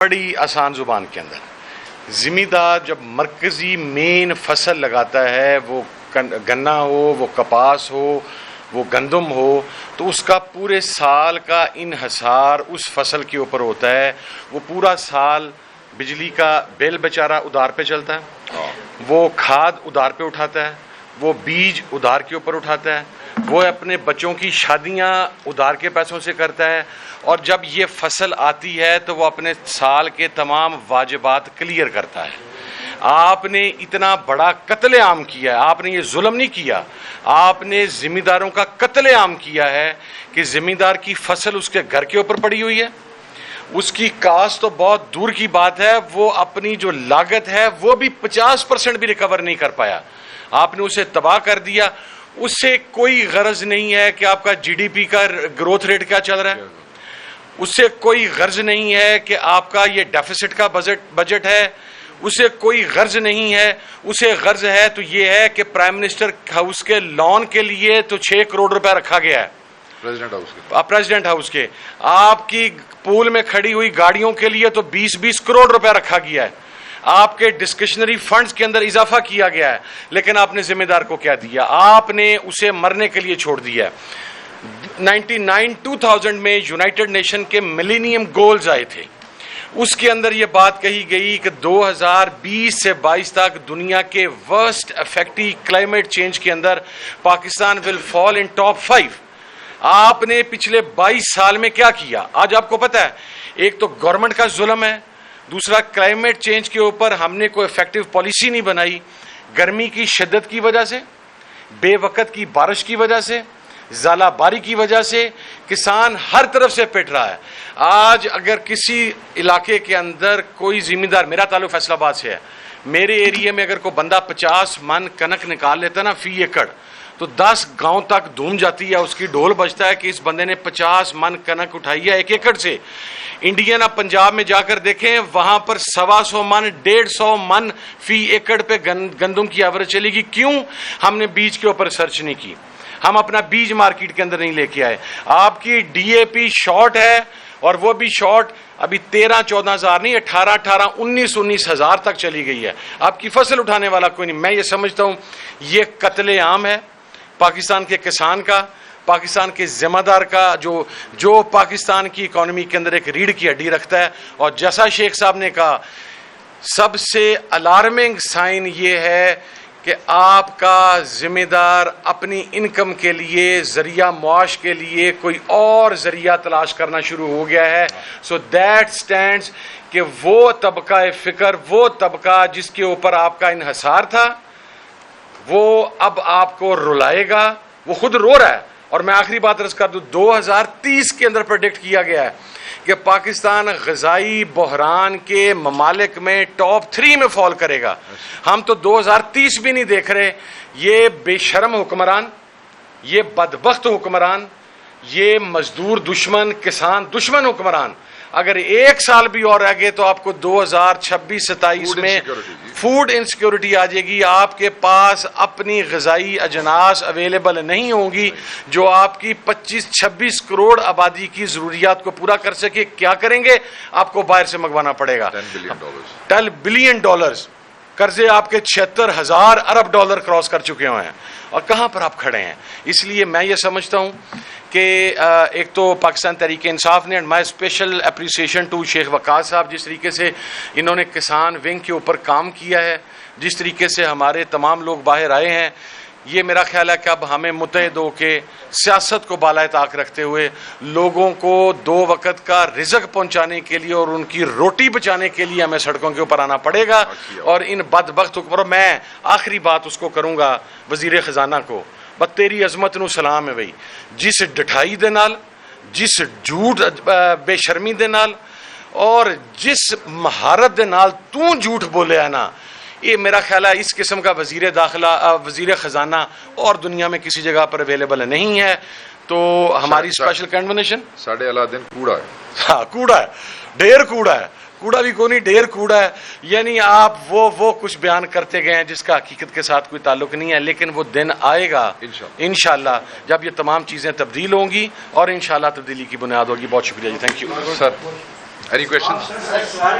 बड़ी आसान जुबान के अंदर ज़िमींदार जब मरकज़ी मेन फसल लगाता है, वो गन्ना हो, वो कपास हो, वो गंदम हो, तो उसका पूरे साल का इन्हसार उस फसल के ऊपर होता है। वो पूरा साल बिजली का बिल बेचारा उधार पे चलता है, वो खाद उधार पे उठाता है, वो बीज उधार के ऊपर उठाता है, वो अपने बच्चों की शादियां उधार के पैसों से करता है, और जब ये फसल आती है तो वो अपने साल के तमाम वाजिबात क्लियर करता है। आपने इतना बड़ा कत्लेआम किया है, आपने ये जुल्म नहीं किया, आपने जिम्मेदारों का कत्लेआम किया है कि जिम्मेदार की फसल उसके घर के ऊपर पड़ी हुई है, उसकी कास्ट तो बहुत दूर की बात है, वो अपनी जो लागत है वो भी 50% भी रिकवर नहीं कर पाया। आपने उसे तबाह कर दिया। उससे कोई गरज नहीं है कि आपका जीडीपी का ग्रोथ रेट क्या चल रहा है, उससे कोई गर्ज नहीं है कि आपका ये डेफिसिट का बजट है, उसे कोई गर्ज नहीं है। उसे गर्ज है तो ये है कि प्राइम मिनिस्टर हाउस के लॉन के लिए तो 6 करोड़ रुपया रखा गया है, प्रेसिडेंट हाउस के। आपकी पूल में खड़ी हुई गाड़ियों के लिए तो 20-20 करोड़ रुपया रखा गया है। आपके डिस्क्रिशनरी फंड्स के अंदर इजाफा किया गया है, लेकिन आपने जिम्मेदार को क्या दिया? आपने उसे मरने के लिए छोड़ दिया है। 2000 में यूनाइटेड नेशन के मिलेनियम गोल्स आए थे, उसके अंदर यह बात कही गई कि 2020 से 22 तक दुनिया के वर्स्ट इफेक्टिव क्लाइमेट चेंज के अंदर Pakistan will fall in top 5। आपने पिछले 22 साल में क्या किया? आज आपको पता है, एक तो गवर्नमेंट का जुल्म है, दूसरा क्लाइमेट चेंज के ऊपर हमने कोई इफेक्टिव पॉलिसी नहीं बनाई। गर्मी की शिद्दत की वजह से, बेवकत की बारिश की वजह से, ज़ालाबारी की वजह से किसान हर तरफ से पिट रहा है। आज अगर किसी इलाके के अंदर कोई जिम्मेदार, मेरा ताल्लुक फैसलाबाद से है, मेरे एरिया में अगर कोई बंदा 50 मन कनक निकाल लेता ना फी एकड़, तो 10 गांव तक धूम जाती है, उसकी ढोल बजता है कि इस बंदे ने 50 मन कनक उठाई है 1 एकड़ से। इंडियन आप पंजाब में जाकर देखें, वहां पर 125 मन 150 मन फी एकड़ पे गंदम की एवरेज चलेगी। क्यों? हमने बीज के ऊपर सर्च नहीं की, हम अपना बीज मार्केट के अंदर नहीं लेके आए। आपकी डीएपी शॉर्ट है, और वो भी शॉर्ट अभी 13-14 हज़ार नहीं, 18-19 हज़ार तक चली गई है। आपकी फसल उठाने वाला कोई नहीं। मैं ये समझता हूं ये कत्लेआम है पाकिस्तान के किसान का, पाकिस्तान के जिम्मेदार का, जो पाकिस्तान की इकोनॉमी के अंदर एक रीढ़ की हड्डी रखता है। और जैसा शेख साहब ने कहा, सबसे अलार्मिंग साइन ये है कि आपका जिम्मेदार अपनी इनकम के लिए, जरिया मुआश के लिए कोई और जरिया तलाश करना शुरू हो गया है। सो दैट स्टैंड्स कि वो तबका फिक्र, वो तबका जिसके ऊपर आपका इन्हसार था, वो अब आपको रुलाएगा। वो खुद रो रहा है। और मैं आखिरी बात अर्ज कर दूं, 2030 के अंदर प्रेडिक्ट किया गया है कि पाकिस्तान ग़ज़ाई बहरान के ममालिक में टॉप 3 में फॉल करेगा। हम तो 2030 भी नहीं देख रहे। ये बेशर्म हुक्मरान, ये बदबख्त हुक्मरान, ये मजदूर दुश्मन, किसान दुश्मन हुक्मरान अगर 1 साल भी और रह गए तो आपको 2026-27 में फूड इनसिक्योरिटी आ जाएगी। आपके पास अपनी ग़ज़ाई अजनास अवेलेबल नहीं होंगी जो आपकी 25-26 करोड़ आबादी की ज़रूरियात को पूरा कर सके। क्या करेंगे? आपको बाहर से मंगवाना पड़ेगा। $10 बिलियन कर्जे आपके 76,000 अरब डॉलर क्रॉस कर चुके हुए हैं। और कहां पर आप खड़े हैं? इसलिए मैं ये समझता हूं कि एक तो पाकिस्तान तहरीक इंसाफ ने, and my special appreciation to Sheikh Waqas साहब, जिस तरीके से इन्होंने किसान विंग के ऊपर काम किया है, जिस तरीके से हमारे तमाम लोग बाहर आए हैं, ये मेरा ख्याल है कि अब हमें मुत्तहिद होकर सियासत को बालाए ताक रखते हुए लोगों को 2 वक़्त का रिज़्क़ पहुंचाने के लिए और उनकी रोटी बचाने के लिए हमें सड़कों के ऊपर आना पड़ेगा। और इन बदबख्त हुक्मरानों, मैं आखिरी बात उसको करूँगा वज़ीर ख़जाना को, बस तेरी अजमत नूं सलाम है भाई, जिस डिठाई दे नाल, जिस झूठ बेशर्मी दे नाल और जिस महारत दे नाल तू झूठ बोलिया ना, ये मेरा ख्याल है इस किस्म का वज़ीर दाखिला, वज़ीर ख़जाना और दुनिया में किसी जगह पर अवेलेबल नहीं है। तो हमारी स्पेशल कन्वेंशन साढ़े अलादीन कूड़ा है। हाँ, कूड़ा है, ढेर कूड़ा है। कूड़ा भी कोई नहीं, ढेर कूड़ा है। यानी आप वो कुछ बयान करते गए हैं जिसका हकीकत के साथ कोई ताल्लुक नहीं है। लेकिन वो दिन आएगा इंशाअल्लाह जब ये तमाम चीज़ें तब्दील होंगी और इंशाअल्लाह तब्दीली की बुनियाद होगी। बहुत शुक्रिया जी, thank you sir. Any questions?